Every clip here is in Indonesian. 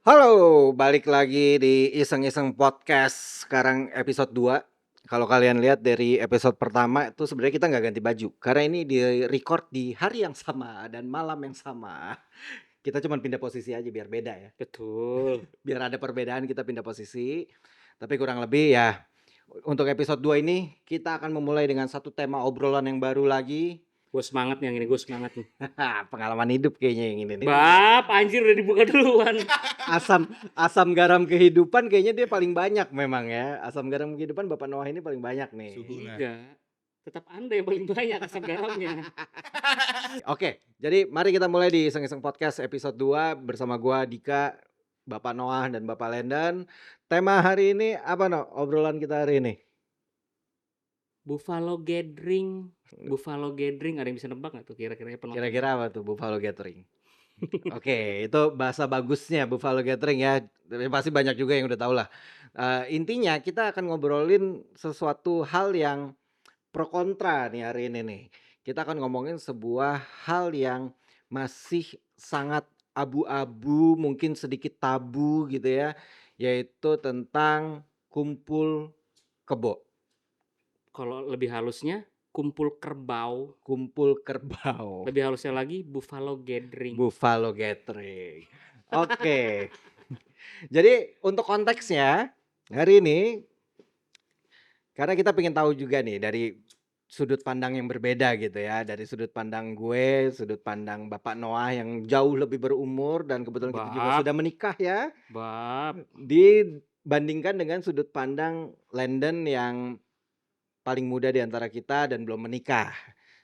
Halo, balik lagi di Iseng-Iseng Podcast, sekarang episode 2. Kalau kalian lihat dari episode pertama itu sebenarnya kita nggak ganti baju, karena ini di-record di hari yang sama dan malam yang sama. Kita cuman pindah posisi aja biar beda ya. Betul. Biar ada perbedaan kita pindah posisi, tapi kurang lebih ya untuk episode 2 ini kita akan memulai dengan satu tema obrolan yang baru lagi. Gue semangat nih yang ini, gue semangat nih. Pengalaman hidup kayaknya yang ini nih. Anjir udah dibuka duluan. Asam asam garam kehidupan kayaknya dia paling banyak memang ya. Asam garam kehidupan Bapak Noah ini paling banyak nih. Tidak. Tetap Anda yang paling banyak asam garamnya. Oke, jadi mari kita mulai di Iseng-Iseng Podcast episode 2 bersama gua Dika, Bapak Noah dan Bapak Lendan. Tema hari ini apa No? Obrolan kita hari ini? Buffalo Gathering. Buffalo Gathering, ada yang bisa nebak gak tuh kira-kira penonton? Kira-kira apa tuh Buffalo Gathering? Oke, itu bahasa bagusnya Buffalo Gathering ya. Pasti banyak juga yang udah tahu lah. Intinya kita akan ngobrolin sesuatu hal yang pro kontra nih hari ini nih. Kita akan ngomongin sebuah hal yang masih sangat abu-abu, mungkin sedikit tabu gitu ya, yaitu tentang kumpul kebo, Kalau lebih halusnya, kumpul kerbau. kumpul kerbau, Lebih halusnya lagi, Buffalo Gathering. Buffalo Gathering. Oke. Jadi untuk konteksnya hari ini karena kita pengen tahu juga nih dari sudut pandang yang berbeda gitu ya, dari sudut pandang gue, sudut pandang Bapak Noah yang jauh lebih berumur dan kebetulan kita juga Bab, sudah menikah ya, bab. dibandingkan dengan sudut pandang Landon yang paling muda di antara kita dan belum menikah.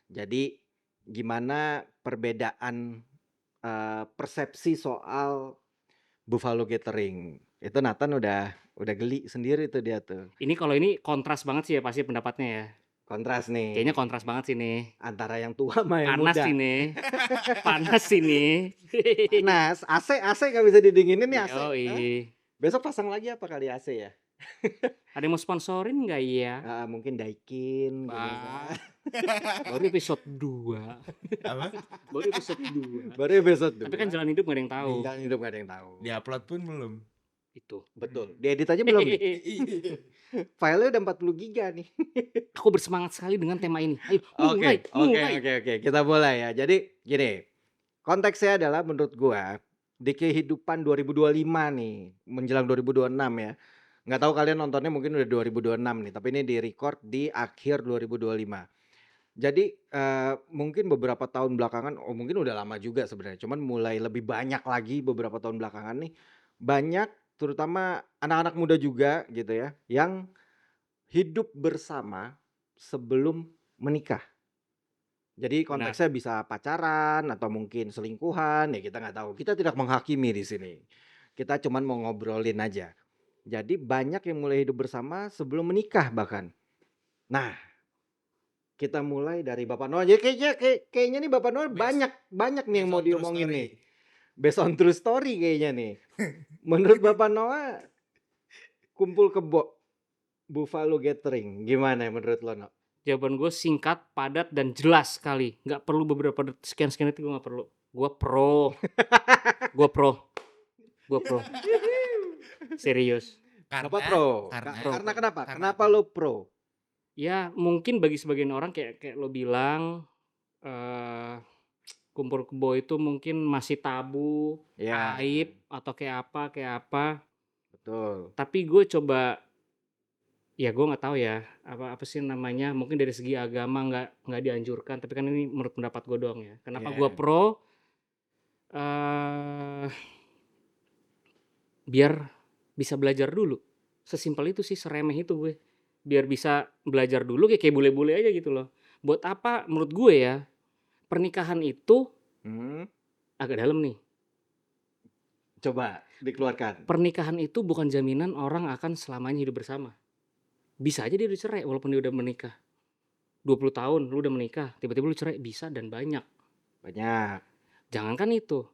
Jadi gimana perbedaan, persepsi soal Buffalo Gathering. Itu Nathan udah geli sendiri tuh dia tuh, Ini kalau ini kontras banget sih ya pasti pendapatnya ya. kontras Kayaknya nih, kontras banget sih nih. antara yang tua sama yang Panas muda. ini. Panas ini. Panas, AC nggak bisa didinginin nih AC. Hah? Yoi. Besok pasang lagi apa kali AC ya? Ada yang mau sponsorin nggak ya? Mungkin Daikin gitu Bah, kan. baru episode 2. Apa? Baru episode 2. Baru episode Tapi kan jalan hidup gak ada yang tahu. Jalan hidup gak ada yang tahu. Diupload pun belum. Itu. Betul. Diedit aja belum nih? Filenya udah 40 giga nih. Aku bersemangat sekali dengan tema ini. Ayo, mulai. Oke. Kita mulai ya. Jadi gini, konteksnya adalah menurut gua di kehidupan 2025 nih, menjelang 2026 ya. Nggak tahu kalian nontonnya mungkin udah 2026 nih, tapi ini di-record di akhir 2025. Jadi, mungkin beberapa tahun belakangan, mungkin udah lama juga sebenarnya, cuman mulai lebih banyak lagi beberapa tahun belakangan nih, banyak terutama anak-anak muda juga gitu ya, yang hidup bersama sebelum menikah. Jadi Benar. konteksnya bisa pacaran atau mungkin selingkuhan, ya kita nggak tahu. Kita tidak menghakimi di sini. Kita cuman mau ngobrolin aja. Jadi banyak yang mulai hidup bersama sebelum menikah bahkan. Nah, kita mulai dari Bapak Noah. Jadi kayaknya nih Bapak Noah banyak nih yang mau diomongin nih. Based on true story kayaknya nih. Menurut Bapak Noah, kumpul kebo Buffalo Gathering gimana menurut lo, No? Jawaban gue singkat, padat, dan jelas sekali. Nggak perlu beberapa sekian-sekian itu gue nggak perlu. Gue pro. Gue pro. Gue pro. Serius. Kenapa pro? Karena kenapa? Kenapa lo pro? Ya mungkin bagi sebagian orang kayak lo bilang kumpul kebo itu mungkin masih tabu, Ya, aib atau kayak apa. betul. Tapi gue coba, ya gue nggak tahu ya apa sih namanya. Mungkin dari segi agama nggak dianjurkan. Tapi kan ini menurut pendapat gue doang ya. Kenapa gue Yeah. pro? Biar bisa belajar dulu. Sesimpel itu sih, seremeh itu gue. Biar bisa belajar dulu kayak bule-bule aja gitu loh. Buat apa menurut gue ya, pernikahan itu agak dalam nih. Coba dikeluarkan. Pernikahan itu bukan jaminan orang akan selamanya hidup bersama. Bisa aja dia udah cerai walaupun dia udah menikah. 20 tahun lu udah menikah, tiba-tiba lu cerai, bisa dan banyak. Banyak. Jangankan itu.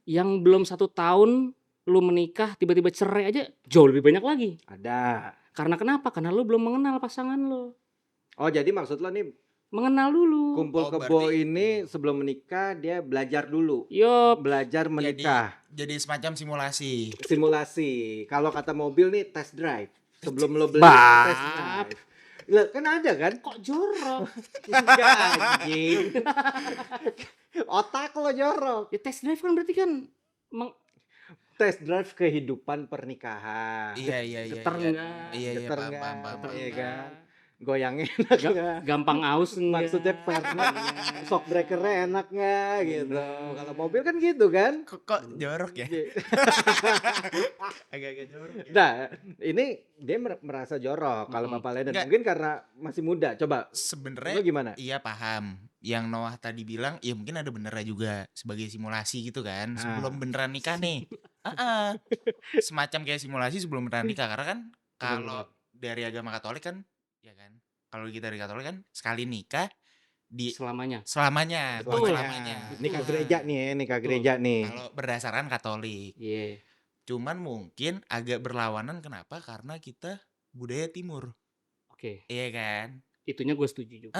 Yang belum 1 tahun lu menikah, tiba-tiba cerai aja jauh lebih banyak lagi. Ada. Karena kenapa? Karena lu belum mengenal pasangan lu. Oh, jadi maksud lo nih Mengenal dulu. Kumpul Oh, kebo berarti ini sebelum menikah dia belajar dulu. Yup. Belajar jadi menikah. jadi semacam simulasi. Simulasi. Kalau kata mobil nih test drive. Sebelum lo beli Bab. test drive. Lah kan ada kan? Kok jorok? Enggak anjing. Otak lo jorok. Ya test drive kan berarti kan Test drive kehidupan pernikahan. Iya iya iya. getar iya. enggak? Iya iya Getar paham nggak? paham paham. Getar Iya enggak? kan? Goyangnya enak Ga- nggak? gampang aus enggak? Maksudnya partnya shock breakernya enak nggak gitu. Kalau mobil kan gitu kan? Kok jorok ya? Agak-agak jorok ya. Nah, ini dia merasa jorok kalau Mm-mm. Bapak Leden. Nggak. Mungkin karena masih muda. Coba, lo Sebenarnya gimana? iya paham. Yang Noah tadi bilang, ya mungkin ada benernya juga sebagai simulasi gitu kan. Ah. Sebelum beneran nikah nih. Semacam kayak simulasi sebelum beneran nikah. Karena kan kalau dari agama Katolik kan, ya kan. Kalau kita dari Katolik kan sekali nikah di Selamanya. selamanya, bukan Betul. selamanya. Nikah gereja nih ya, nikah Betul. gereja nih. Kalau berdasarkan Katolik. Iya. Cuman mungkin agak berlawanan kenapa? Karena kita budaya timur. Oke. Iya kan? Itunya gue setuju juga.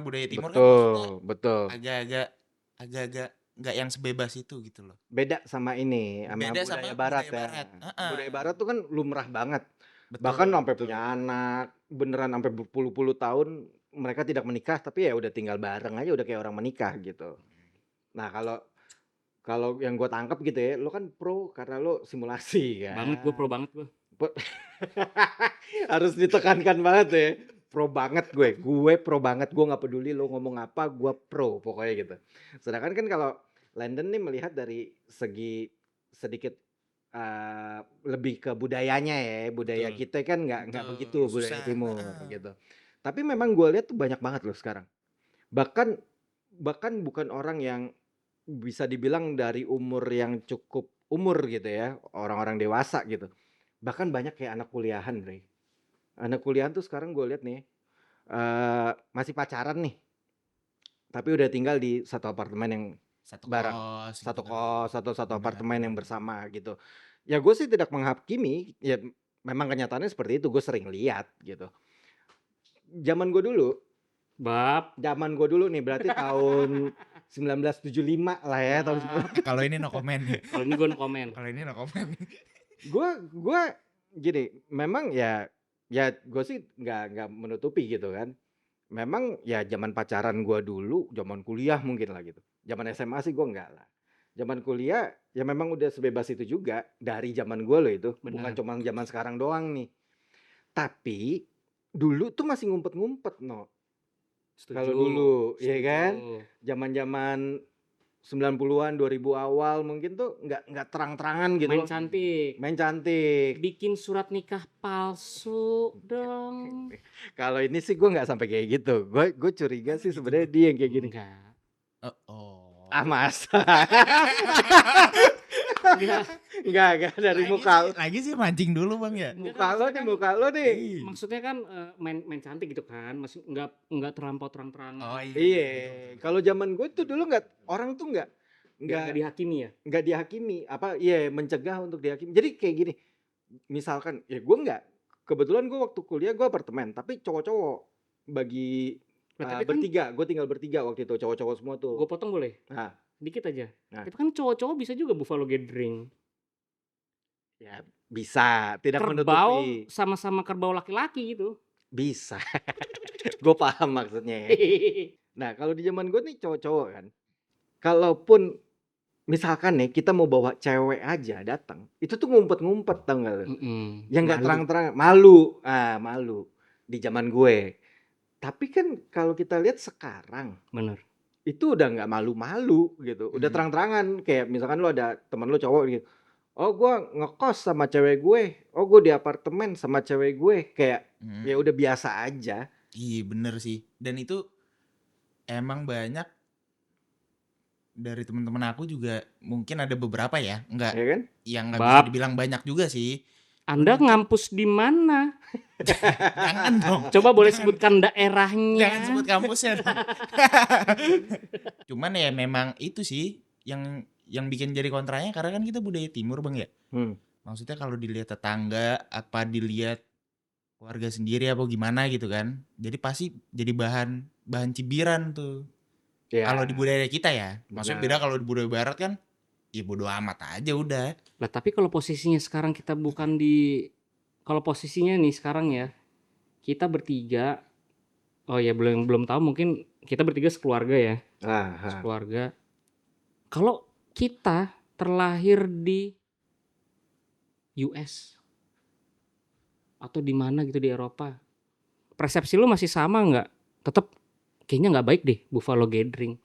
Budaya timur kan maksudnya Betul. agak-agak nggak yang sebebas itu gitu loh. Beda sama ini, sama Beda budaya sama barat budaya ya. barat. Budaya barat tuh kan lumrah banget. Betul, Bahkan sampai betul. punya anak, beneran sampai berpuluh-puluh tahun mereka tidak menikah, tapi ya udah tinggal bareng aja udah kayak orang menikah gitu. Nah, kalau yang gue tangkap gitu ya, lo kan pro karena lo simulasi kan. Banget gue pro banget gue. Harus ditekankan banget ya. Pro banget gue pro banget, gue nggak peduli lo ngomong apa, gue pro pokoknya gitu. Sedangkan kan kalau Landon nih melihat dari segi sedikit lebih ke budayanya ya, budaya Betul. kita kan nggak Betul, begitu budaya susah. timur gitu. Tapi memang gue lihat tuh banyak banget loh sekarang. Bahkan bukan orang yang bisa dibilang dari umur yang cukup umur gitu ya, orang-orang dewasa gitu. Bahkan banyak kayak anak kuliahan, Bre. Anak kuliahan tuh sekarang gue lihat nih masih pacaran nih, tapi udah tinggal di satu apartemen yang Satu bareng, kos. satu gitu kan. kos, satu Benar, apartemen yang benar. bersama gitu. Ya gue sih tidak menghakimi, ya memang kenyataannya seperti itu, gue sering lihat gitu. Zaman gue dulu nih berarti tahun 1975 lah ya, tahun Kalau ini no comment nih. Kalau ini gue no comment. Kalau ini no comment. gue gini, memang ya gue sih nggak menutupi gitu kan. Memang ya zaman pacaran gue dulu, zaman kuliah mungkin lah gitu. Zaman SMA sih gue enggak lah. Zaman kuliah ya memang udah sebebas itu juga dari zaman gue loh itu. Bukan Benar. cuma zaman sekarang doang nih. Tapi dulu tuh masih ngumpet-ngumpet no. Setuju. Kalau dulu, ya Setuju. kan? Zaman-zaman 90-an, 2000 awal mungkin tuh nggak terang-terangan gitu Main loh. cantik. Main cantik. Bikin surat nikah palsu dong. Kalau ini sih gue nggak sampai kayak gitu. Gue curiga sih sebenarnya dia yang kayak gini. Enggak. Ah masa? Enggak. Enggak dari muka lo. Lagi sih mancing dulu Bang ya. Muka lo nih. Ih. Maksudnya kan main cantik gitu kan, masih enggak terlampau terang-terangan. Oh iya. Iya. Kalau zaman gue tuh dulu orang tuh Enggak nggak dihakimi ya. nggak dihakimi. Iya mencegah untuk dihakimi. Jadi kayak gini. Misalkan ya gue nggak. Kebetulan gue waktu kuliah gue apartemen, tapi cowok-cowok bagi Nah, tapi kan bertiga. Gue tinggal bertiga waktu itu, cowok-cowok semua tuh. gue potong boleh? Nah. Dikit aja. Nah. Tapi kan cowok-cowok bisa juga Buffalo Gathering. Ya bisa, tidak Kerbau menutupi. sama-sama kerbau laki-laki gitu. Bisa. Gue paham maksudnya ya. Nah kalau di zaman gue nih cowok-cowok kan, kalaupun misalkan nih kita mau bawa cewek aja datang, itu tuh ngumpet-ngumpet tau gak lu? Yang nggak terang-terang, malu di zaman gue. Tapi kan kalau kita lihat sekarang, Bener. itu udah nggak malu-malu gitu, udah terang-terangan. Kayak misalkan lo ada teman lo cowok gitu, oh gue ngekos sama cewek gue, oh gue di apartemen sama cewek gue, kayak ya udah biasa aja. Iya bener sih. Dan itu emang banyak dari teman-teman aku juga, mungkin ada beberapa ya, enggak Ya kan? yang nggak bisa dibilang banyak juga sih. Anda ngampus di mana? Jangan dong. Coba boleh sebutkan daerahnya. Jangan sebut kampusnya dong. Cuman ya memang itu sih yang bikin jadi kontranya, karena kan kita budaya timur Bang ya. Maksudnya kalau dilihat tetangga, apa dilihat keluarga sendiri apa gimana gitu kan. Jadi pasti jadi bahan bahan cibiran tuh. Ya, Kalau di budaya kita ya. Maksudnya benar. beda kalau di budaya barat kan ya bodo amat aja udah. Lah tapi kalau posisinya sekarang kita bukan kalau posisinya nih sekarang ya, kita bertiga, oh ya belum tahu mungkin kita bertiga sekeluarga ya, Aha. sekeluarga. Kalau kita terlahir di US atau di mana gitu di Eropa, persepsi lu masih sama nggak? Tetap kayaknya nggak baik deh Buffalo Gathering.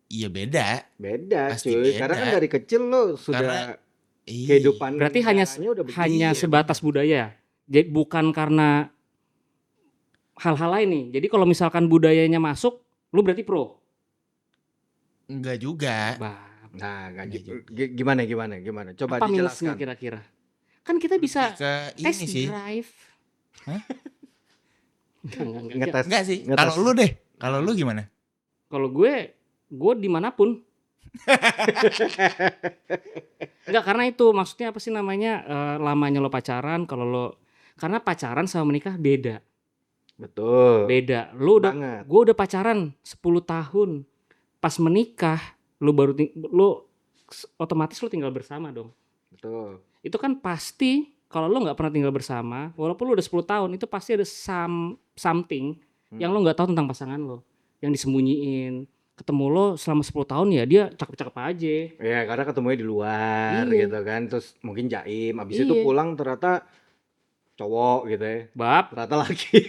Iya beda. Beda Pasti cuy, karena kan beda. dari kecil lo Karena sudah iya. kehidupan Berarti hanya negaranya udah begitu. hanya Iya, sebatas budaya. Jadi bukan karena hal-hal lain nih. Jadi kalau misalkan budayanya masuk, lu berarti pro. Enggak juga. Bah, Nah, nggak Iya gitu. Gimana? Coba apa minusnya dijelaskan. kira-kira? Kan kita bisa Ke test ini sih. drive. Hah? Enggak. Ngetes. Enggak sih. Ngetes. Kalau lu deh. Kalau lu gimana? Kalau gue dimanapun. Enggak, karena itu maksudnya apa sih namanya, lamanya lo pacaran, karena pacaran sama menikah beda. Betul. Beda. Banget. Gue udah pacaran 10 tahun. Pas menikah, otomatis lo tinggal bersama dong. Betul. Itu kan pasti kalau lo nggak pernah tinggal bersama, walaupun lo udah 10 tahun, itu pasti ada something yang lo nggak tahu tentang pasangan lo, yang disembunyiin. Ketemu lo selama 10 tahun ya dia cakep-cakep aja. Ya, karena ketemunya di luar Iya. gitu kan. Terus mungkin jaim, habis itu Iya. pulang ternyata cowok gitu ya. Bab, Ternyata laki.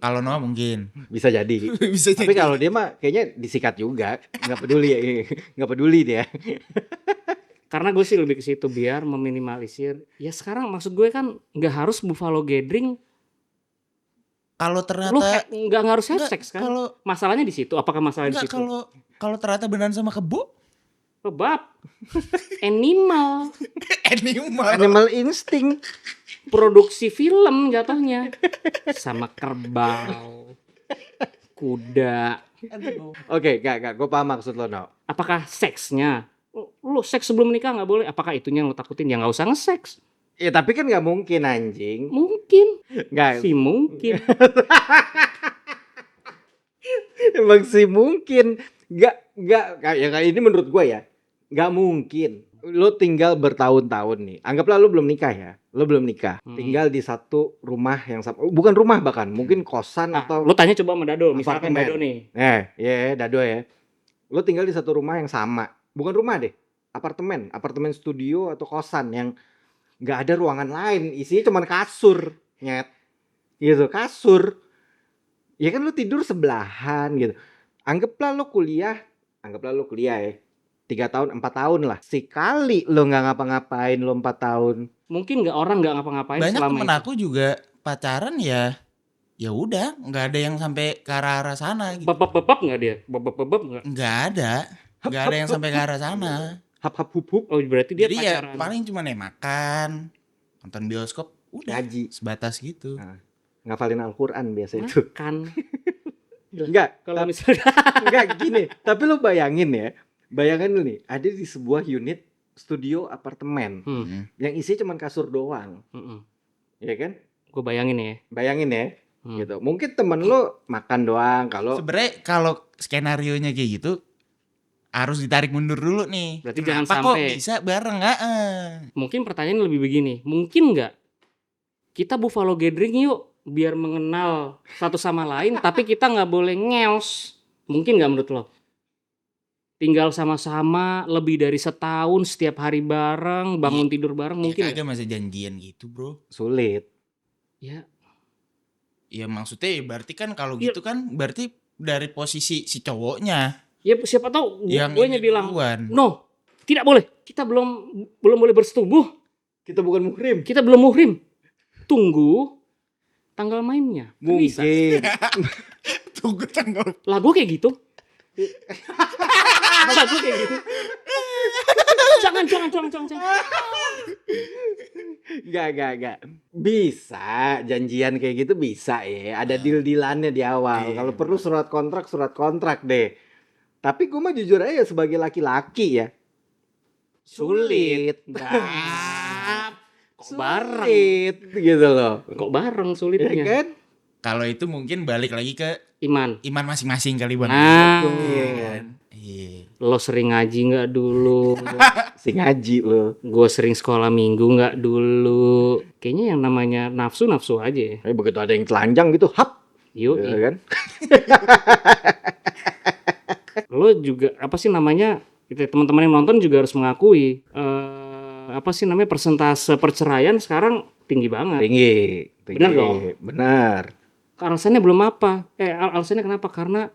Kalau Noah mungkin. Bisa jadi. Bisa Tapi kalau dia mah kayaknya disikat juga, nggak peduli ya, nggak peduli dia. karena gue sih lebih ke situ biar meminimalisir. Ya sekarang maksud gue kan nggak harus Buffalo Gathering, Kalau lo ternyata nggak harus have enggak, sex kan? kalau Masalahnya di situ. Apakah masalahnya di enggak situ? kalau ternyata beneran sama kebo, Oh, bab, animal, Animal instinct. produksi film jatuhnya sama kerbau, kuda. Oke, gak, gue paham maksud lo, No. Apakah seksnya? Lo seks sebelum nikah nggak boleh? Apakah itunya yang lo takutin? Ya nggak usah nge-seks. Ya tapi kan nggak mungkin anjing. Mungkin Nggak, sih mungkin. emang sih mungkin. Nggak, ya kayak ini menurut gue ya. Nggak mungkin. Lo tinggal bertahun-tahun nih. Anggaplah lo belum nikah ya. Lo belum nikah. Tinggal di satu rumah yang sama. Bukan rumah bahkan. Mungkin kosan Nah, atau... lo tanya coba sama Dado, misalkan apartemen. Dado nih. Dado ya. Lo tinggal di satu rumah yang sama. Bukan rumah deh. Apartemen studio atau kosan yang nggak ada ruangan lain. Isinya cuma kasur. Nyet. Gitu, kasur. Ya kan lo tidur sebelahan gitu. Anggaplah lo kuliah ya. 3 tahun, 4 tahun lah. Sekali lo nggak ngapa-ngapain lo 4 tahun. Mungkin orang nggak ngapa-ngapain banyak selama temen itu. aku juga pacaran ya udah nggak ada yang sampai ke arah sana gitu. Bebab nggak dia? Bebab nggak? Nggak ada yang sampai ke arah sana. Hap-hap hup-hup. Oh berarti dia Jadi ya pacaran. paling cuma makan, nonton bioskop, udah Ngaji. sebatas gitu. Ngafalin Al-Quran biasa itu. Makan. Enggak. Kalau misalnya Enggak gini. Tapi lo bayangin ya. Bayangin lo nih. Ada di sebuah unit studio apartemen. Yang isinya cuma kasur doang. Ya kan? gue bayangin ya. Bayangin ya. Gitu. Mungkin temen lo makan doang. Kalau Sebenarnya kalau skenarionya kayak gitu harus ditarik mundur dulu nih. Berarti jangan Kenapa sampai. kok bisa bareng nggak? Mungkin pertanyaan lebih begini, mungkin nggak kita Buffalo Gathering yuk biar mengenal satu sama lain, tapi kita nggak boleh ngeos. Mungkin nggak menurut lo? Tinggal sama-sama lebih dari setahun, setiap hari bareng, bangun tidur bareng, mungkin Ya nggak? kagak masa janjian gitu bro. sulit. Ya, Ya maksudnya ya berarti kan kalau Iya. gitu kan berarti dari posisi si cowoknya ya siapa tahu yang gue ini bilang, duluan. no, tidak boleh. Kita belum boleh bersetubuh. Kita bukan muhrim. Kita belum muhrim. Tunggu tanggal mainnya. Kan bisa. Mungkin. Tunggu tanggal. Lagu kayak gitu. Lagu kayak gitu. Jangan. Enggak. Bisa janjian kayak gitu bisa ya. Ada deal-dealannya di awal. Iya, Kalau perlu surat kontrak deh. Tapi gue mah jujur aja sebagai laki-laki ya. Sulit. Kok bareng? Sulit gitu loh. Kok bareng Ya sulitnya? kan? Kalau itu mungkin balik lagi ke Iman. Iman masing-masing kali Bang. Nah, Iya kan? Iya. lo sering ngaji nggak dulu? Si ngaji lo. Gue sering sekolah minggu nggak dulu? Kayaknya yang namanya nafsu aja ya. Begitu ada yang telanjang gitu, hap, Yuk, ya kan? lo juga apa sih namanya? Itu teman-teman yang nonton juga harus mengakui apa sih namanya persentase perceraian sekarang tinggi banget. Tinggi. Benar dong? Benar. Alasannya belum apa? Alasannya kenapa? Karena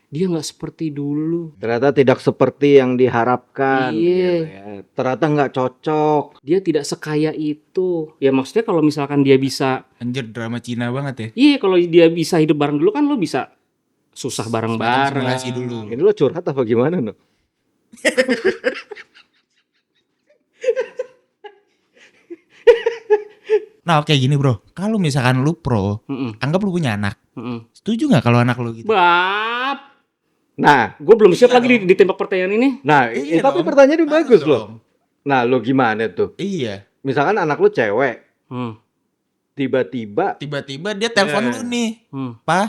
dia nggak seperti dulu. Ternyata tidak seperti yang diharapkan. Iya. Gitu ya. Ternyata nggak cocok. Dia tidak sekaya itu. Ya maksudnya kalau misalkan dia bisa, Anjir drama Cina banget ya. iya kalau dia bisa hidup bareng dulu kan lo bisa susah Semacam bareng-bareng. simulasi dulu. Ini lo curhat apa gimana no? Nah oke gini bro, kalau misalkan lu pro, Mm-mm, anggap lu punya anak, mm-mm. setuju nggak kalau anak lu gitu? Bab, Nah, gue belum siap Iya lagi dong. ditembak pertanyaan ini. tapi dong. pertanyaannya Harus bagus loh. dong. Nah, lo gimana tuh? Iya, Misalkan anak lu cewek, Hmm, tiba-tiba tiba-tiba dia telepon Iya. lu nih, hmm. Pak,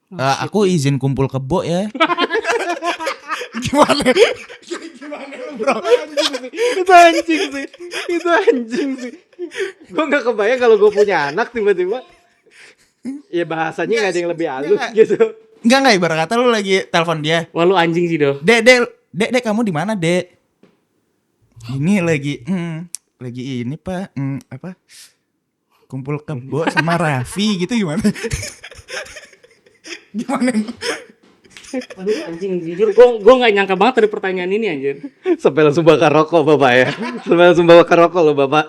Oh, shit. aku izin kumpul kebo ya. Gimana? Gimana lu bro? itu anjing sih. Itu anjing sih. Gue nggak kebayang kalau gue punya anak tiba-tiba. Ya bahasanya nggak ada yang lebih halus Nggak. gitu. Enggak ibarat kata lu lagi telepon dia. Wah lu anjing sih Do. Dek, kamu di mana, Dek? Ini lagi ini Pak, apa? Kumpul kebo sama Raffi gitu gimana? Gimana? Aduh anjing jujur gue nggak nyangka banget dari pertanyaan ini anjir. Sampai langsung bakar rokok bapak ya. Sampai langsung bakar rokok loh bapak.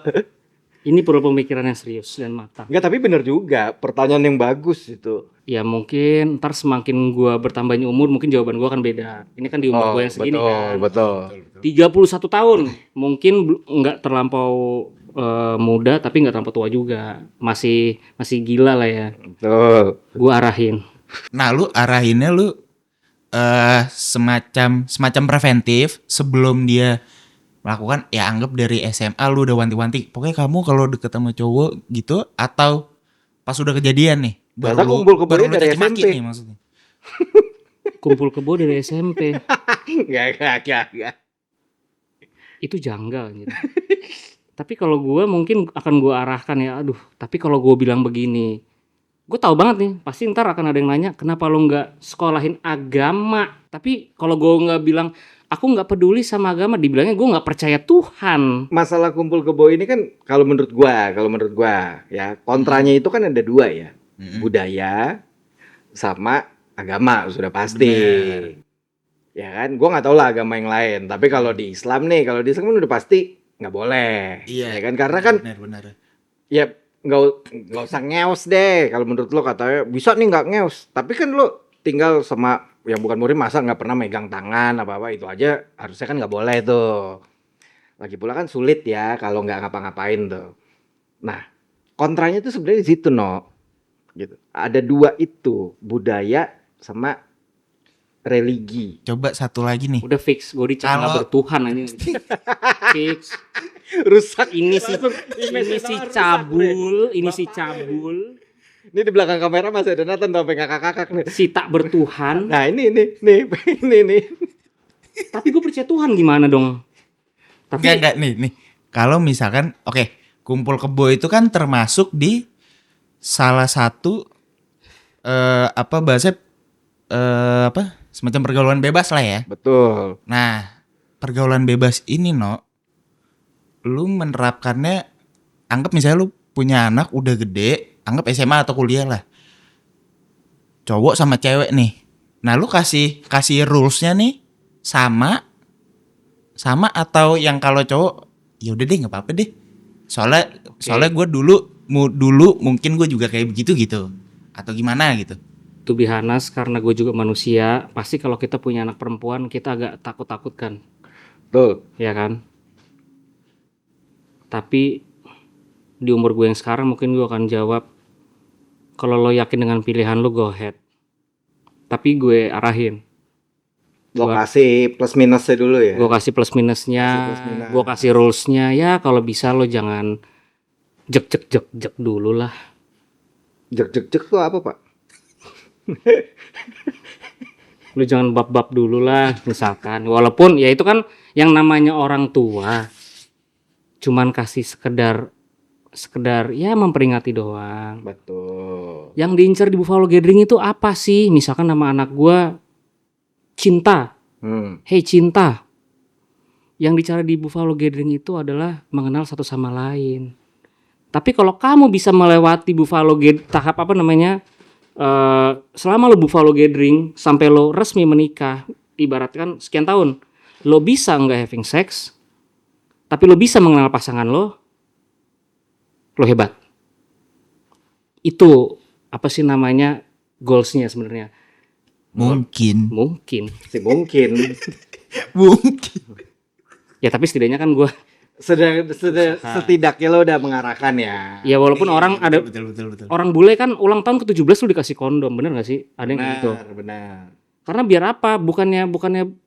Ini perlu pemikiran yang serius dan matang. Enggak, tapi bener juga. Pertanyaan yang bagus itu. Ya mungkin ntar semakin gue bertambahnya umur mungkin jawaban gue akan beda. Ini kan di umur gue yang segini kan. betul. 31 tahun. Mungkin nggak terlampau muda tapi nggak terlampau tua juga. Masih gila lah ya. Betul. Gue arahin. Nah, lu arahinnya lu semacam preventif sebelum dia melakukan, ya anggap dari SMA lu udah wanti-wanti. Pokoknya kamu kalau deket sama cowok gitu atau pas udah kejadian nih. Ternyata kumpul kebo baru lu dari caci maki SMP. nih maksudnya. Kumpul kebo dari SMP. Enggak. Itu janggal gitu. Tapi kalau gue mungkin akan gue arahkan ya, aduh. Tapi kalau gue bilang begini, gue tahu banget nih, pasti ntar akan ada yang nanya, kenapa lo nggak sekolahin agama? Tapi kalau gue nggak bilang, aku nggak peduli sama agama, dibilangnya gue nggak percaya Tuhan. Masalah kumpul kebo ini kan kalau menurut gua ya, kontranya itu kan ada dua ya. Budaya sama agama sudah pasti. Bener. Ya kan, gua nggak tahu lah agama yang lain. Tapi kalau di Islam nih, kalau di Islam kan udah pasti nggak boleh. Iya. Ya kan, karena kan benar. ya nggak usah ngeos deh. Kalau menurut lo katanya bisa nih nggak ngeos. Tapi kan lo tinggal sama yang bukan murim, masa nggak pernah megang tangan apa itu aja harusnya kan nggak boleh tuh. Lagi pula kan sulit ya kalau nggak ngapa-ngapain tuh. Nah, kontranya itu sebenarnya di situ no. Gitu. Ada dua itu, budaya sama religi. Coba satu lagi nih. Udah fix, gue dicek nggak Kalau- bertuhan aja. Fix. Rusak Ini si cabul. Ini di belakang kamera masih ada Nathan tuh sampai ngakak-kakak nih. Si tak bertuhan. Nah, ini. Tapi gue percaya Tuhan gimana dong? Tapi Enggak nih. Kalau misalkan kumpul kebo itu kan termasuk di salah satu semacam pergaulan bebas lah ya. Betul. Nah, pergaulan bebas ini lu menerapkannya, anggap misalnya lu punya anak udah gede, anggap SMA atau kuliah lah. Cowok sama cewek nih. Nah, lu kasih rules-nya nih sama atau yang kalau cowok ya udah deh nggak apa-apa deh. Soalnya gue dulu mungkin gue juga kayak begitu gitu. Atau gimana gitu. to be honest, karena gue juga manusia, pasti kalau kita punya anak perempuan kita agak takut-takut kan, Betul. ya kan? Tapi di umur gue yang sekarang mungkin gue akan jawab, kalau lo yakin dengan pilihan lo, go ahead. Tapi gue arahin, Lo kasih plus minusnya dulu ya. gue kasih plus minusnya, Kasih plus minus. gue kasih rulesnya. Ya kalau bisa lo jangan jek dulu lah. Jek tuh apa, Pak? Lu jangan bab-bab dulu lah misalkan. Walaupun ya itu kan yang namanya orang tua cuman kasih sekedar ya memperingati doang. Betul. Yang diincar di Buffalo Gathering itu apa sih? Misalkan nama anak gua Cinta. Hey Cinta. Yang dicari di Buffalo Gathering itu adalah mengenal satu sama lain. Tapi kalau kamu bisa melewati tahap apa namanya, selama lo Buffalo Gathering sampai lo resmi menikah, ibaratkan sekian tahun, lo bisa nggak having sex, tapi lo bisa mengenal pasangan lo hebat. Itu apa sih namanya goalsnya sebenarnya? Mungkin. Mungkin. Mungkin. Mungkin. Ya tapi setidaknya kan gue Setidaknya lo udah mengarahkan ya. ya walaupun orang ada Betul. orang bule kan ulang tahun ke-17 lu dikasih kondom, bener gak sih? Ada yang gitu. Benar. Karena biar apa? Bukannya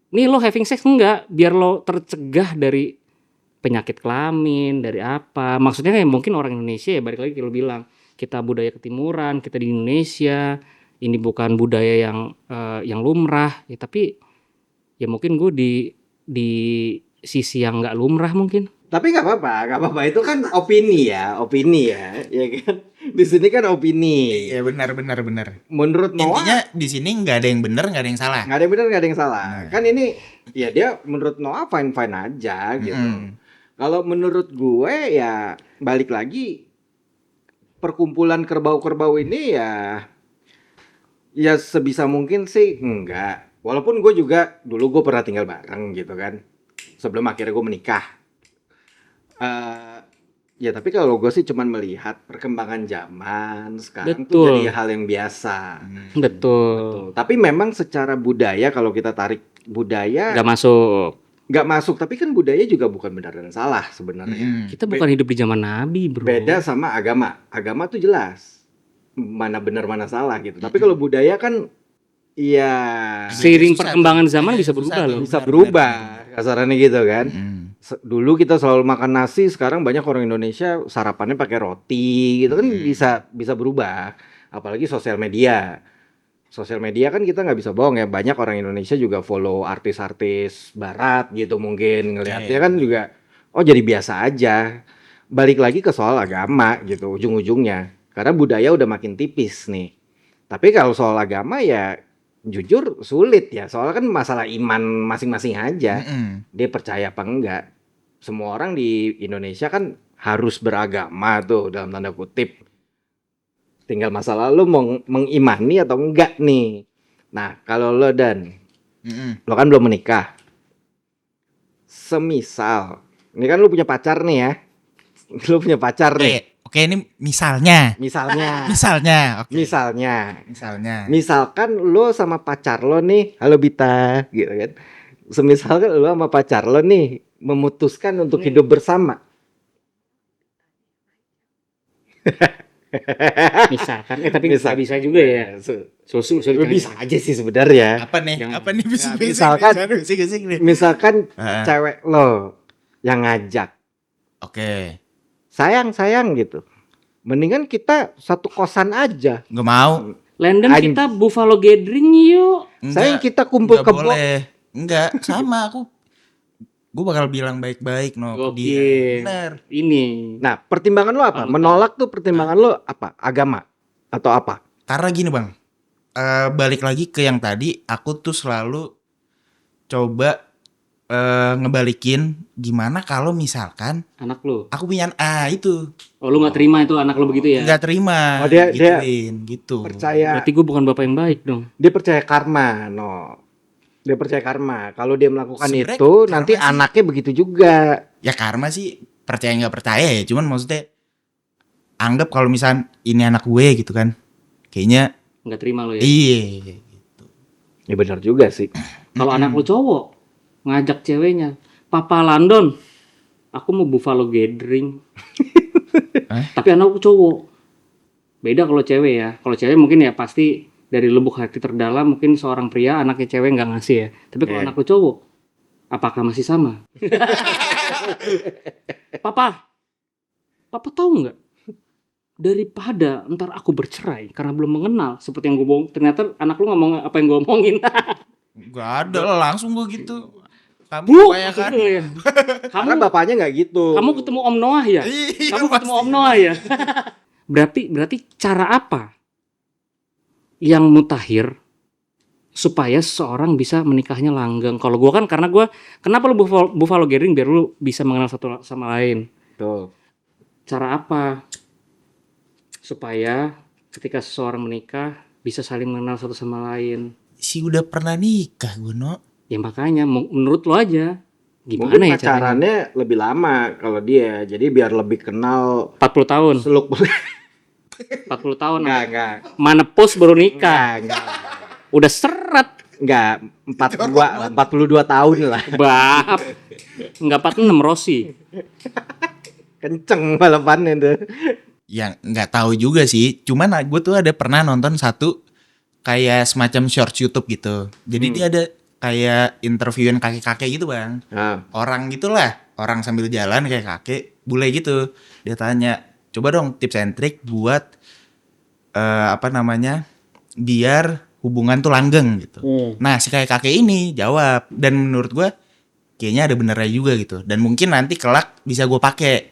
nih lo having sex enggak, biar lo tercegah dari penyakit kelamin, dari apa? Maksudnya kayak mungkin orang Indonesia ya balik lagi kalau bilang, kita budaya ketimuran, kita di Indonesia, ini bukan budaya yang lumrah, ya tapi ya mungkin gue di sisi yang nggak lumrah mungkin. Tapi nggak apa-apa. Itu kan opini ya kan. Di sini kan opini. Iya benar. Menurut Noah, Intinya di sini nggak ada yang benar, nggak ada yang salah. nggak ada yang benar, nggak ada yang salah. Nah. Kan ini, ya dia menurut Noah fine aja gitu. Kalau menurut gue ya balik lagi, perkumpulan kerbau-kerbau ini ya sebisa mungkin sih enggak. Walaupun gue juga dulu gue pernah tinggal bareng gitu kan. Sebelum akhirnya gue menikah. Ya tapi kalau gue sih cuman melihat perkembangan zaman sekarang tuh Betul. jadi hal yang biasa. Betul. Tapi memang secara budaya, kalau kita tarik budaya Nggak masuk. nggak masuk. Tapi kan budaya juga bukan benar dan salah sebenarnya. Kita bukan hidup di zaman Nabi, bro. Beda sama agama. Agama tuh jelas mana benar mana salah gitu. Tapi kalau budaya kan ya Seiring Susah perkembangan tuh. zaman bisa Susah berubah tuh. loh. bisa Benar, berubah kasarannya gitu kan. Dulu kita selalu makan nasi, sekarang banyak orang Indonesia sarapannya pakai roti gitu kan. Bisa berubah. Apalagi sosial media kan kita nggak bisa bohong ya, banyak orang Indonesia juga follow artis-artis barat gitu, mungkin ngelihatnya kan juga jadi biasa aja. Balik lagi ke soal agama gitu ujung-ujungnya, karena budaya udah makin tipis nih. Tapi kalau soal agama ya jujur sulit ya, soalnya kan masalah iman masing-masing aja. Dia percaya apa enggak. Semua orang di Indonesia kan harus beragama tuh dalam tanda kutip. Tinggal masalah lo mau mengimani atau enggak nih. Nah kalau lo lo kan belum menikah. Semisal, ini kan lo punya pacar nih ya. Lo punya pacar nih. Oke, ini misalnya. Misalnya, Oke. misalnya. Misalkan lo sama pacar lo nih, halo Bita, gitu kan. Semisalkan lo sama pacar lo nih memutuskan untuk hidup bersama. Misalkan, tapi nggak bisa juga ya. Susu Bisa aja sih sebenarnya. Apa nih? Yang- Apa nih bisik nih. Misalkan Heeh. cewek lo yang ngajak, Oke, sayang gitu. Mendingan kita satu kosan aja. nggak mau. Landon kita Buffalo Gathering yuk. Sayang kita kumpul nggak ke boleh. Enggak, sama aku. Gue bakal bilang baik-baik ke dia. Gokil. Bener. Ini. Nah, pertimbangan lo apa? Menolak tuh pertimbangan lo apa? Agama atau apa? Karena gini bang, balik lagi ke yang tadi, aku tuh selalu coba ngebalikin gimana kalau misalkan Anak lu. aku punya itu Oh lu nggak terima itu anak lu begitu ya? nggak terima, Oh, dia gituin, gitu. Percaya, Berarti gue bukan bapak yang baik dong. dia percaya karma, Dia percaya karma. Kalau dia melakukan Sebenarnya itu, karma nanti sih. anaknya begitu juga. Ya karma sih percaya nggak percaya ya, cuman maksudnya anggap kalau misalkan ini anak gue gitu kan, kayaknya Nggak terima lu ya. iya. Ya benar juga sih. Kalau anak lu cowok ngajak ceweknya, Papa London, aku mau Buffalo Gathering. Tapi anak lu cowok. Beda kalau cewek ya. Kalau cewek mungkin ya pasti dari lubuk hati terdalam mungkin seorang pria anaknya cewek nggak ngasih ya. Tapi kalau Iya. anak lu cowok, apakah masih sama? Papa tahu nggak? daripada ntar aku bercerai karena belum mengenal seperti yang gue bohong. Ternyata anak lu ngomong apa yang gue omongin. Gak ada lah, langsung gue gitu. Kamu Bu, kayak kan? gitu ya. Karena Kamu bapaknya nggak gitu. kamu ketemu Om Noah ya? Iya, Kamu ketemu pasti. Om Noah ya? Berarti cara apa yang mutakhir supaya seseorang bisa menikahnya langgeng? Kalau gue kan karena gue kenapa lu Buffalo Gathering biar lu bisa mengenal satu sama lain. Tuh. Cara apa supaya ketika seseorang menikah bisa saling mengenal satu sama lain? Si udah pernah nikah gue, No. Ya makanya menurut lo aja Mungkin gimana ya caranya? pacarannya lebih lama kalau dia. Jadi biar lebih kenal 40 tahun. seluk 40 tahun. enggak. Mana pos baru nikah. Enggak. Udah seret. Enggak, 42 tahun lah. Bab. Enggak 46 Rossi. Kenceng balapannya tuh. Yang nggak tahu juga sih. Cuman gue tuh ada pernah nonton satu kayak semacam short YouTube gitu. Jadi dia ada kayak interviewin kakek-kakek gitu bang. Nah, Orang gitulah. Orang sambil jalan kayak kakek. Bule gitu. Dia tanya, coba dong tips and trick buat biar hubungan tuh langgeng gitu. Nah si kakek-kakek ini jawab. Dan menurut gue kayaknya ada benernya juga gitu. Dan mungkin nanti kelak bisa gue pakai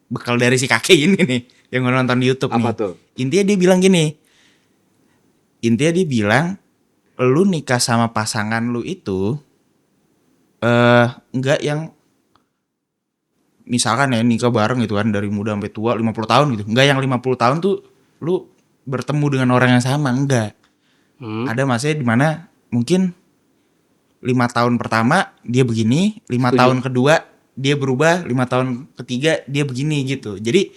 bekal dari si kakek ini nih yang gue nonton di YouTube apa nih. tuh? Intinya dia bilang gini. Lu nikah sama pasangan lu itu enggak yang misalkan ya nikah bareng gitu kan dari muda sampai tua 50 tahun gitu. Enggak yang 50 tahun tuh lu bertemu dengan orang yang sama, enggak. Ada masanya di mana mungkin 5 tahun pertama dia begini, 5 tahun kedua dia berubah, 5 tahun ketiga dia begini gitu. Jadi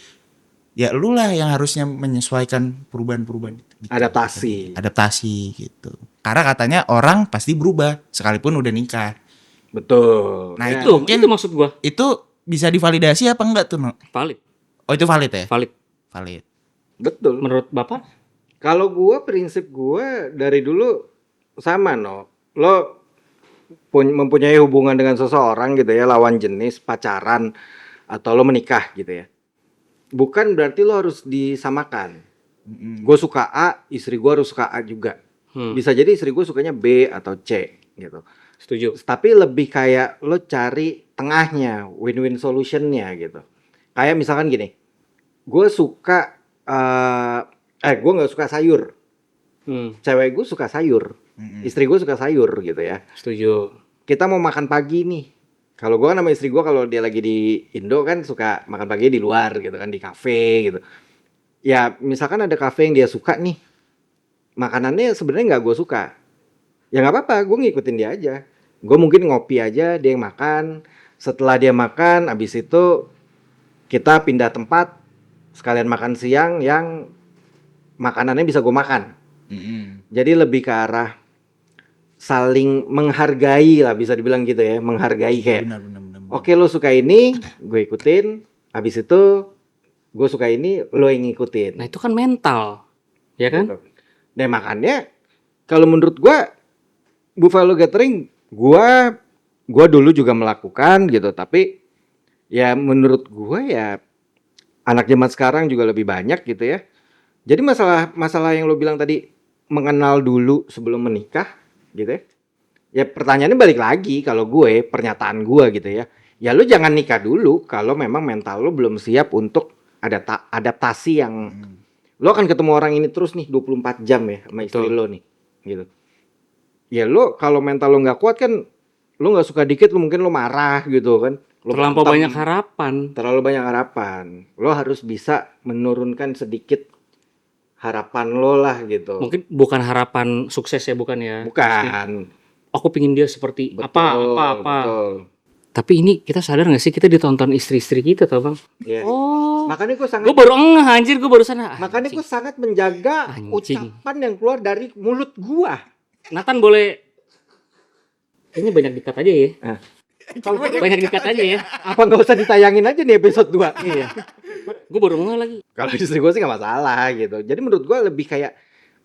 ya lu lah yang harusnya menyesuaikan perubahan-perubahan itu. Gitu. Adaptasi gitu. Karena katanya orang pasti berubah sekalipun udah nikah. Betul. Nah Ya. itu mungkin Itu maksud gua. itu bisa divalidasi apa enggak tuh, No? Valid. Oh itu valid ya? Valid. Valid. Betul. Menurut Bapak? Kalau gua prinsip gua dari dulu sama, No. Lo mempunyai hubungan dengan seseorang gitu ya, lawan jenis, pacaran atau lo menikah gitu ya. Bukan berarti lo harus disamakan. Gue suka A, istri gue harus suka A juga. Bisa jadi istri gue sukanya B atau C gitu. Setuju. Tapi lebih kayak lo cari tengahnya, win-win solutionnya gitu. Kayak misalkan gini, gue suka, gue nggak suka sayur. Cewek gue suka sayur, istri gue suka sayur gitu ya. Setuju. Kita mau makan pagi nih. Kalau gue kan sama istri gue kalau dia lagi di Indo kan suka makan pagi di luar gitu kan, di kafe gitu. Ya misalkan ada kafe yang dia suka nih, makanannya sebenarnya nggak gue suka. Ya nggak apa-apa, gue ngikutin dia aja. Gue mungkin ngopi aja, dia yang makan. Setelah dia makan, abis itu kita pindah tempat, sekalian makan siang yang makanannya bisa gue makan. Jadi lebih ke arah saling menghargai lah, bisa dibilang gitu ya, menghargai kayak. Benar. Oke, lo suka ini, gue ikutin. Habis itu gue suka ini, lo yang ngikutin. Nah itu kan mental, ya kan? Gitu. Nah makanya kalau menurut gue Buffalo Gathering gue dulu juga melakukan gitu, tapi ya menurut gue ya anak zaman sekarang juga lebih banyak gitu ya. Jadi masalah yang lo bilang tadi, mengenal dulu sebelum menikah gitu ya. Ya pertanyaannya balik lagi, kalau pernyataan gue gitu ya. Ya lo jangan nikah dulu kalau memang mental lo belum siap untuk adaptasi yang lo akan ketemu orang ini terus nih 24 jam ya sama istri lo nih gitu. Ya lo kalau mental lo nggak kuat kan, lo nggak suka dikit lo mungkin lo marah gitu kan. Lo Terlampau berantem, banyak harapan. terlalu banyak harapan. Lo harus bisa menurunkan sedikit harapan lo lah gitu. Mungkin bukan harapan sukses ya, bukan ya? Bukan. Aku pingin dia seperti apa. Betul. Tapi ini kita sadar gak sih kita ditonton istri-istri kita tau bang? Ya. Oh. Makanya gue sangat Gue baru ngeh anjir, gue baru sana. Makanya gue sangat menjaga Anjing. ucapan yang keluar dari mulut gua. Nathan boleh. Kayaknya banyak dikat aja ya. Banyak dikat aja ya. Apa nggak usah ditayangin aja nih episode 2? Iya. Gue baru ngeh lagi. Kalau istri gue sih nggak masalah gitu. Jadi menurut gue lebih kayak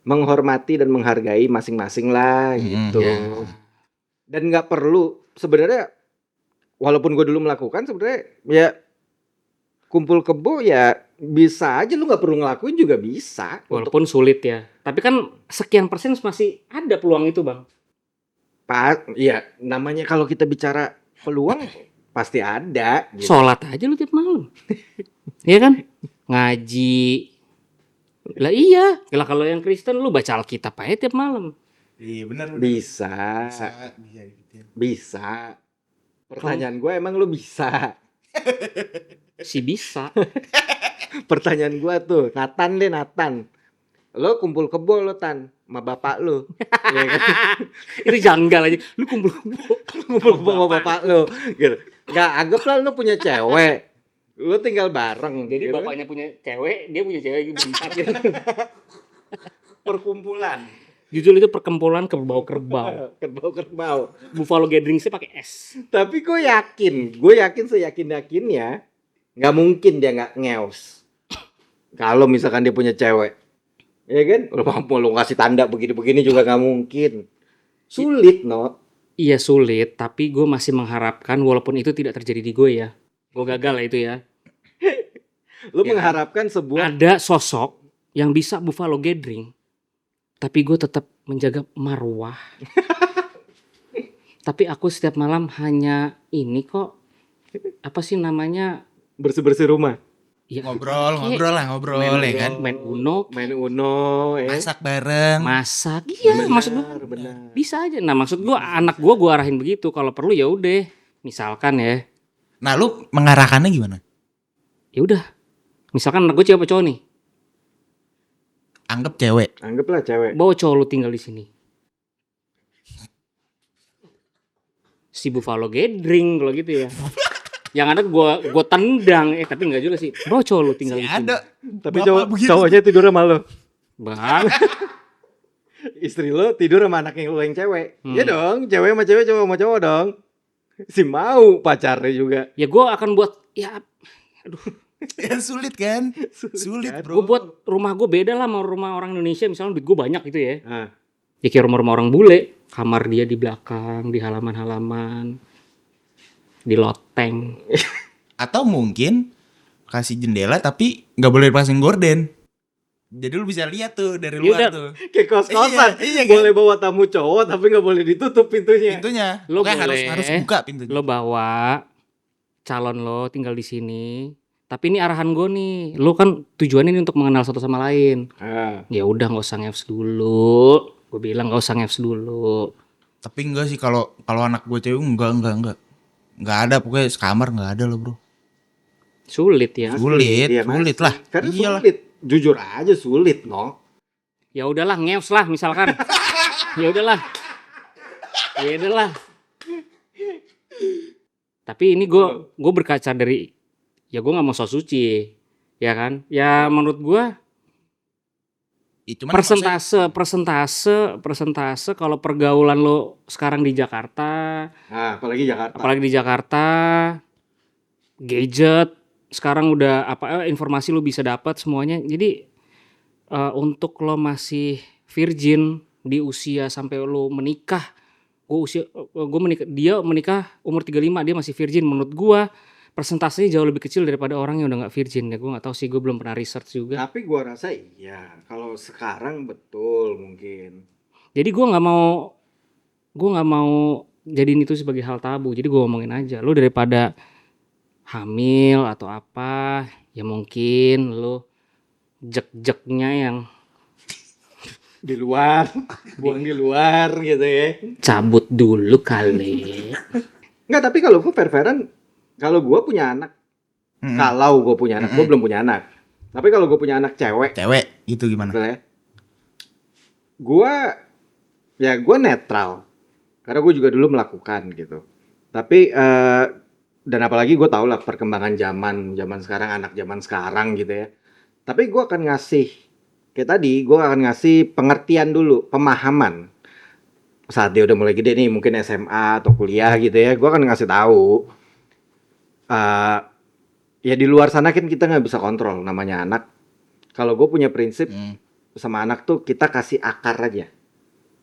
menghormati dan menghargai masing-masing lah gitu. Dan nggak perlu sebenarnya, walaupun gue dulu melakukan sebenarnya ya kumpul kebo ya bisa aja, lu nggak perlu ngelakuin juga bisa. Walaupun sulit ya. Tapi kan sekian persen masih ada peluang itu, Bang. Ya namanya kalau kita bicara peluang pasti ada gitu. Sholat aja lu tiap malam. Iya kan? Ngaji. Lah iya. Lah kalau yang Kristen lu baca Alkitab aja tiap malam. Iya benar. Bisa. Bisa. Pertanyaan gue, emang lu bisa? Si bisa. Pertanyaan gue tuh, Nathan. Lo kumpul kebo lo, Tan, sama bapak lo. Ya kan? Itu janggal aja. Lu kumpul Kumpul kebo sama bapak lo. Gitu. Nggak, anggaplah lo punya cewek. Lo tinggal bareng. Jadi gitu. bapaknya punya cewek, dia punya cewek berempat gitu. Perkumpulan. Jujur itu perkumpulan kerbau-kerbau. Kerbau. Buffalo Gathering-nya pakai S. Tapi gue yakin seyakin-yakinnya nggak mungkin dia nggak ngeos. Kalau misalkan dia punya cewek, ya kan? Mau lu kasih tanda begini-begini juga nggak mungkin. Sulit, no. Iya sulit, tapi gue masih mengharapkan walaupun itu tidak terjadi di gue ya. Gue gagal lah itu ya. Lu Ya. mengharapkan sebuah Ada sosok yang bisa Buffalo Gathering, tapi gue tetap menjaga marwah. Tapi aku setiap malam hanya ini kok, apa sih namanya? bersih-bersih rumah, Ya, Ngobrol ya kan. main Uno, main Uno, ya. Masak bareng. masak. Iya, maksud gue Benar. bisa aja. Nah, maksud gue anak gue arahin begitu. Kalau perlu ya udah, misalkan ya, Nah, lu mengarahkannya gimana? ya udah. Misalkan anak gue cewek apa cowok nih, Anggap cewek. Anggaplah cewek. bawa cowok lu tinggal di sini. Si Buffalo Gathering kalau gitu ya. Yang ada gue tendang, tapi enggak juga sih. Bawa cowok lu tinggal di sini. Ada. Tapi Bapak begitu. cowoknya tidur sama lo. Bang, Istri lo tidur sama anak yang lo yang cewek. Hmm. Iya dong, cewek sama cewek, cowok sama cowok dong. Si mau pacarnya juga. ya gue akan buat ya Ya sulit kan? Sulit, kan? bro. gue buat rumah gue beda lah sama rumah orang Indonesia. Misalnya duit gue banyak gitu ya. Nah, Ya kayak rumah-rumah orang bule, kamar dia di belakang, di halaman-halaman, di loteng. Atau mungkin kasih jendela tapi nggak boleh pasang gorden. Jadi lu bisa lihat tuh dari Ya luar udah. tuh. kayak kos-kosan. Iya kan? Boleh bawa tamu cowok tapi nggak boleh ditutup pintunya. Pintunya. Lo Pokoknya boleh. harus buka pintunya. Lo bawa calon lo tinggal di sini. Tapi ini arahan gue nih. Lo kan tujuannya ini untuk mengenal satu sama lain. Ah, Ya udah nggak usah ngeps dulu. Gue bilang nggak usah ngeps dulu. Tapi enggak sih kalau anak gue cewek enggak. Enggak ada, pokoknya sekamar enggak ada loh, bro. Sulit ya. Sulit, iya, sulit masih. lah. Karena Iyalah. sulit. Jujur aja sulit, no. Ya udahlah ngeps lah misalkan. Ya udahlah. Ya udahlah. Tapi ini gue berkaca dari ya gue nggak mau sok suci, ya kan? Ya menurut gue Ya, cuman persentase kalau pergaulan lo sekarang di Jakarta, Nah, apalagi Jakarta. apalagi di Jakarta, gadget sekarang udah informasi lo bisa dapat semuanya. Jadi untuk lo masih virgin di usia sampai lo menikah, dia menikah umur 35, dia masih virgin. Menurut gue persentasenya jauh lebih kecil daripada orang yang udah nggak virgin ya. Gue nggak tahu sih, gue belum pernah research juga. Tapi gua rasa iya. Kalau sekarang betul mungkin. Jadi gue nggak mau jadiin itu sebagai hal tabu. Jadi gue ngomongin aja, lo daripada hamil atau apa, ya mungkin lo jek-jeknya yang Di luar, buang di luar gitu ya. cabut dulu kali. Enggak, tapi kalau gua fair-fairan, kalau gua punya anak, kalau gua punya anak, gua belum punya anak. Tapi kalau gua punya anak cewek, gitu gimana? misalnya, gua netral. Karena gua juga dulu melakukan gitu. Tapi dan apalagi gua tahu lah perkembangan zaman sekarang, anak zaman sekarang gitu ya. Tapi gua akan ngasih kayak tadi, gua akan ngasih pengertian dulu, pemahaman. Saat dia udah mulai gede nih, mungkin SMA atau kuliah gitu ya, gua akan ngasih tahu. Ya di luar sana kan kita nggak bisa kontrol namanya anak. Kalau gue punya prinsip sama anak tuh kita kasih akar aja.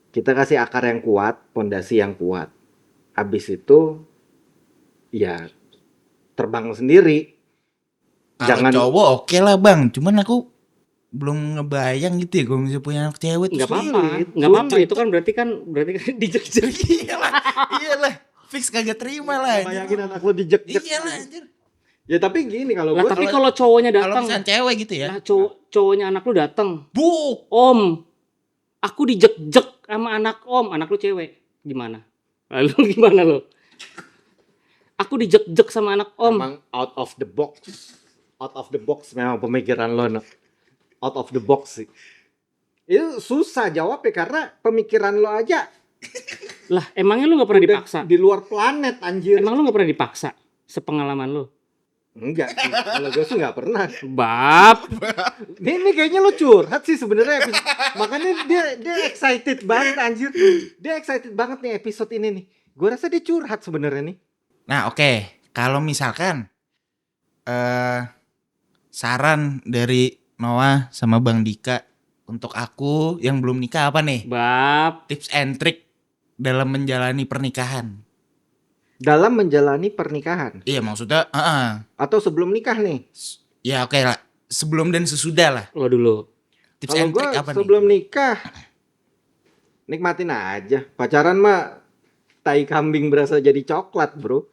Kita kasih akar yang kuat, pondasi yang kuat. Abis itu ya terbang sendiri. Kalau Jangan cowok oke lah bang, cuman aku belum ngebayang gitu ya kalau misalnya punya anak cewek Nggak terus apa-apa, sulit, nggak apa-apa. sulit. Itu kan berarti kan dijek-jek. iyalah fix kagak terima lah anjir. bayangin anak lo dijek-jek. Iyalah anjir. Ya tapi gini kalau Lah gue tapi sih kalau cowoknya Kalau datang, misalnya cewek gitu ya. lah cowoknya anak lu datang, Bu, Om, aku dijek-jek sama anak Om, anak lu cewek, gimana? Lalu gimana lo? Aku dijek-jek sama anak Om. emang out of the box memang pemikiran lo, no. Out of the box sih. Itu susah jawab ya karena pemikiran lo aja Lah emangnya lu nggak pernah udah dipaksa? di luar planet anjir. Emang lu nggak pernah dipaksa? Sepengalaman lu? Enggak sih. Kalau gue sih nggak pernah. Bab, Ini kayaknya lo curhat sih sebenarnya. Makanya dia excited banget anjir. Dia excited banget nih episode ini nih. Gue rasa dia curhat sebenarnya nih. nah oke. Kalau misalkan saran dari Noah sama Bang Dika untuk aku yang belum nikah apa nih? bab. Tips and trick dalam menjalani pernikahan. Dalam menjalani pernikahan Iya maksudnya, atau sebelum nikah nih. ya oke lah. Sebelum dan sesudah lah. Lo dulu. Tips Kalau and gue trick apa nih? sebelum nikah nikmatin aja. Pacaran mah tai kambing berasa jadi coklat, bro.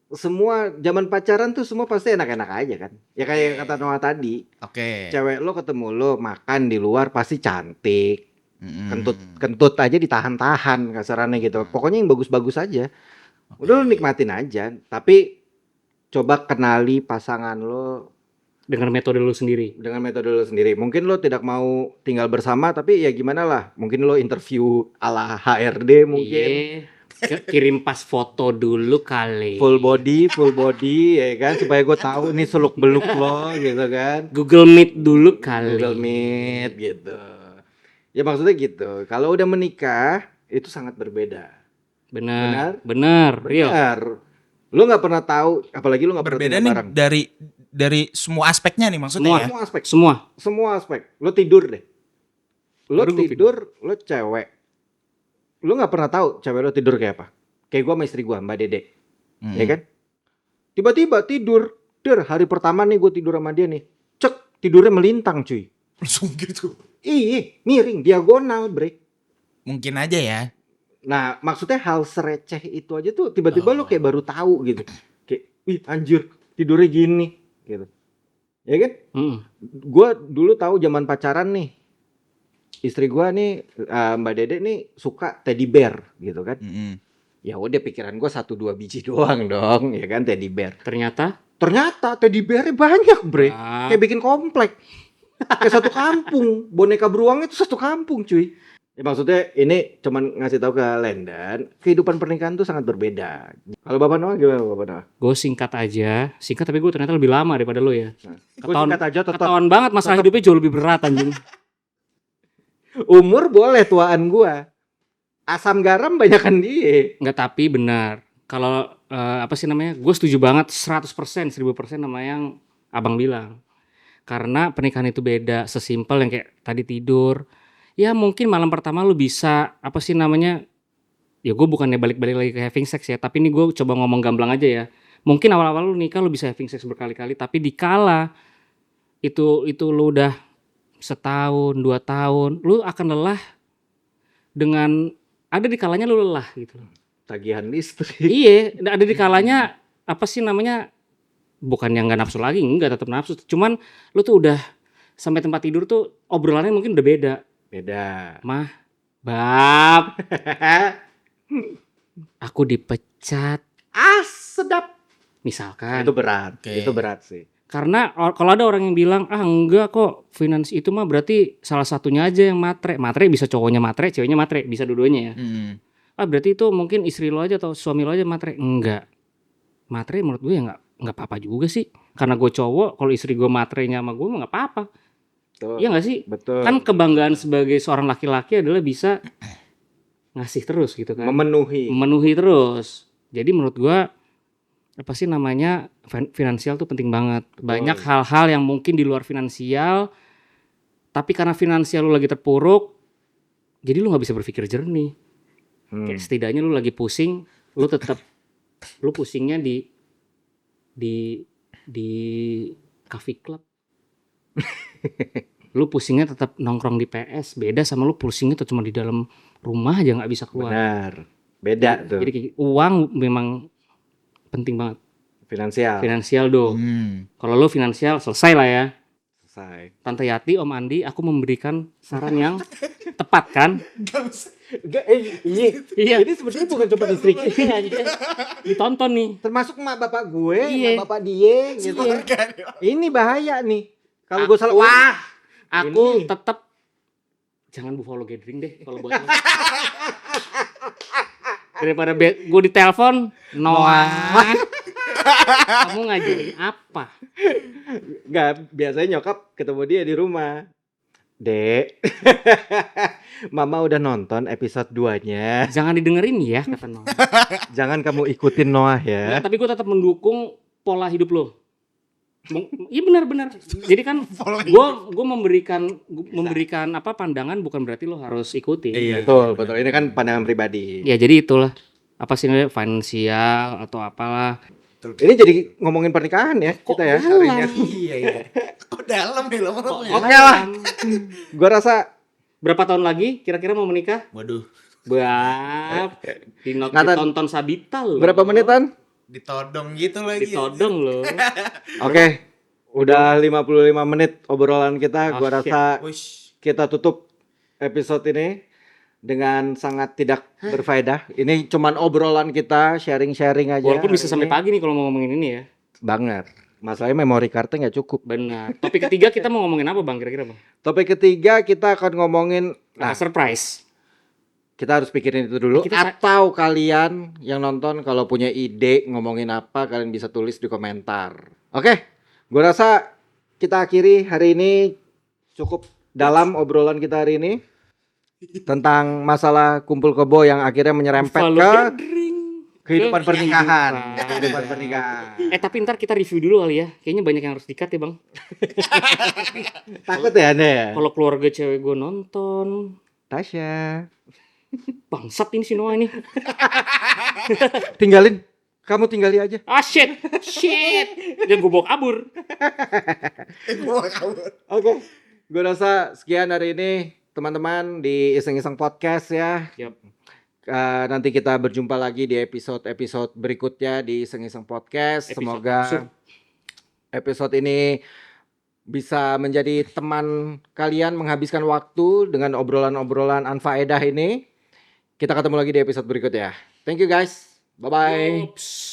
Semua zaman pacaran tuh semua pasti enak-enak aja kan. Ya kayak kata Noah tadi, Oke. cewek lo ketemu lo makan di luar pasti cantik. Mm-mm. Kentut aja ditahan-tahan kasarannya gitu. Pokoknya yang bagus-bagus aja. Udah lo nikmatin aja. Tapi coba kenali pasangan lo Dengan metode lu sendiri. dengan metode lo sendiri. Mungkin lo tidak mau tinggal bersama, tapi ya gimana lah. Mungkin lo interview ala HRD mungkin. Iya. Kirim pas foto dulu kali. Full body ya kan. Supaya gue tahu nih seluk beluk lo gitu kan. Google Meet dulu kali. Google Meet gitu. Ya maksudnya gitu. Kalau udah menikah itu sangat berbeda. Benar. Real. Benar. Lo nggak pernah tahu, apalagi lo nggak pernah Berbeda tinggal nih bareng. dari semua aspeknya nih maksudnya ya. Semua aspek. Semua. Aspek. Lo tidur deh. Lo Baru gua tidur, lo cewek. Lo nggak pernah tahu cewek lo tidur kayak apa. Kayak gue sama istri gue, Mbak Dede, ya kan? Tiba-tiba tidur, hari pertama nih gue tidur sama dia nih, cek tidurnya melintang cuy. Langsung gitu. Iya, miring, diagonal, break. Mungkin aja ya. Nah, maksudnya hal sereceh itu aja tuh tiba-tiba lo kayak baru tahu gitu. Kayak, wih anjir, tidurnya gini, gitu. Ya kan? Gue dulu tahu zaman pacaran nih, istri gue nih Mbak Dede nih suka teddy bear gitu kan. Ya udah pikiran gue 1-2 biji doang dong, ya kan teddy bear. Ternyata Teddy bearnya banyak, bre. Ah. Kayak bikin komplek. Kayak satu kampung. Boneka beruang itu satu kampung, cuy. Ya maksudnya ini cuman ngasih tahu ke Lendan, kehidupan pernikahan tuh sangat berbeda. Kalau Bapak Noah gimana Bapak Noah? gue singkat tapi gue ternyata lebih lama daripada lo ya. Gue singkat aja tetap. Ketahuan banget masalah hidupnya jauh lebih berat anjing. Umur boleh tuaan gua. Asam garam banyakan dia. Enggak, tapi benar. Kalau apa sih namanya? Gue setuju banget 100%, 1000% sama yang Abang bilang. Karena pernikahan itu beda, sesimpel yang kayak tadi tidur. Ya mungkin malam pertama lu bisa apa sih namanya? Ya gue bukannya balik-balik lagi ke having sex ya, tapi ini gue coba ngomong gamblang aja ya. Mungkin awal-awal lu nikah lu bisa having sex berkali-kali, tapi dikala itu lu udah setahun, 2 tahun, lu akan lelah dengan ada di kalanya lu lelah gitu. Tagihan listrik. Iya, ada di kalanya apa sih namanya? Bukan yang nggak nafsu lagi, enggak, tetap nafsu. Cuman lu tuh udah sampai tempat tidur tuh obrolannya mungkin udah beda. Beda. Mah, Bab, aku dipecat Sedap. misalkan. Itu berat. Oke. Itu berat sih. Karena kalau ada orang yang bilang, enggak kok, finance itu mah berarti salah satunya aja yang matre. Matre bisa cowoknya matre, ceweknya matre, bisa dua-duanya ya. Berarti itu mungkin istri lo aja atau suami lo aja matre. Enggak. Matre menurut gue ya enggak apa-apa juga sih. Karena gue cowok, kalau istri gue matrenya sama gue mah enggak apa-apa. Iya enggak sih? Betul. Kan kebanggaan sebagai seorang laki-laki adalah bisa ngasih terus gitu kan. Memenuhi terus. Jadi menurut gue apa sih namanya finansial tuh penting banget. Banyak hal-hal yang mungkin di luar finansial, tapi karena finansial lu lagi terpuruk, jadi lu nggak bisa berpikir jernih. Kayak setidaknya lu lagi pusing, lu tetap lu pusingnya di Coffee Club. Lu pusingnya tetap nongkrong di PS, beda sama lu pusingnya tuh cuma di dalam rumah aja nggak bisa keluar. Benar. Beda tuh. Jadi kayak uang memang penting banget. Finansial dong. Kalau lu finansial selesai lah ya. Selesai. Tante Yati, Om Andi, aku memberikan saran yang tepat kan? Iya. Ini sebenarnya bukan cuma istri kita. Ditonton nih. Termasuk emak bapak gue, Iya. emak bapak dia gitu. Ini bahaya nih. Kalau gue salah, Aku Ini. tetap jangan Buffalo Gathering deh kalau buat lo. Daripada gue ditelepon Noah. Kamu ngajarin apa? Enggak, biasanya nyokap ketemu dia di rumah. Dek, Mama udah nonton episode 2-nya. Jangan didengerin ya kata Noah. Jangan kamu ikutin Noah ya. Nggak, tapi gue tetap mendukung pola hidup lo. Iya benar-benar. Jadi kan gue memberikan apa pandangan bukan berarti lo harus ikuti. Iya. Betul. Ini kan pandangan pribadi. Ya jadi itulah apa sih namanya finansial atau apalah. Ini jadi ngomongin pernikahan ya kita ya hari ini. Iya. Kok dalam ya lo ngomongnya? Oke lah. Gua rasa Berapa tahun lagi kira-kira mau menikah? Waduh, Ditonton Sabita loh. berapa menitan? ditodong gitu lagi. Ditodong loh. Oke. Udah 55 menit obrolan kita. Gua Oh, rasa Wush. kita tutup episode ini dengan sangat tidak berfaedah. Ini cuman obrolan kita, sharing-sharing aja. Walaupun bisa hari sampai ini. pagi nih kalau mau ngomongin ini ya. Banget. Masalahnya memori cardnya nggak cukup. Benar. Topik ketiga kita mau ngomongin apa Bang kira-kira Bang? Topik ketiga kita akan ngomongin. Nah, surprise. Kita harus pikirin itu dulu. Kita- Atau kalian yang nonton kalau punya ide ngomongin apa, kalian bisa tulis di komentar. Oke, gue rasa kita akhiri hari ini cukup dalam obrolan kita hari ini tentang masalah kumpul kebo yang akhirnya menyerempet Buffalo ke Gathering. kehidupan pernikahan. Kehidupan. Kehidupan pernikahan. Tapi ntar kita review dulu kali ya. Kayaknya banyak yang harus di-cut ya Bang. Takut ya Anda ya? Kalau keluarga cewek gue nonton. Tasya, Bangsat ini si Noah ini. tinggalin. Kamu tinggali aja. Ah shit. Dia gue bawa kabur. Oke, gue rasa sekian hari ini teman-teman di Iseng-Iseng Podcast ya. Yap. Nanti kita berjumpa lagi di episode berikutnya di Iseng-Iseng Podcast. Episode Semoga absurd. episode ini bisa menjadi teman kalian menghabiskan waktu dengan obrolan-obrolan anfaedah ini. Kita ketemu lagi di episode berikutnya. Thank you guys. Bye-bye. Oops.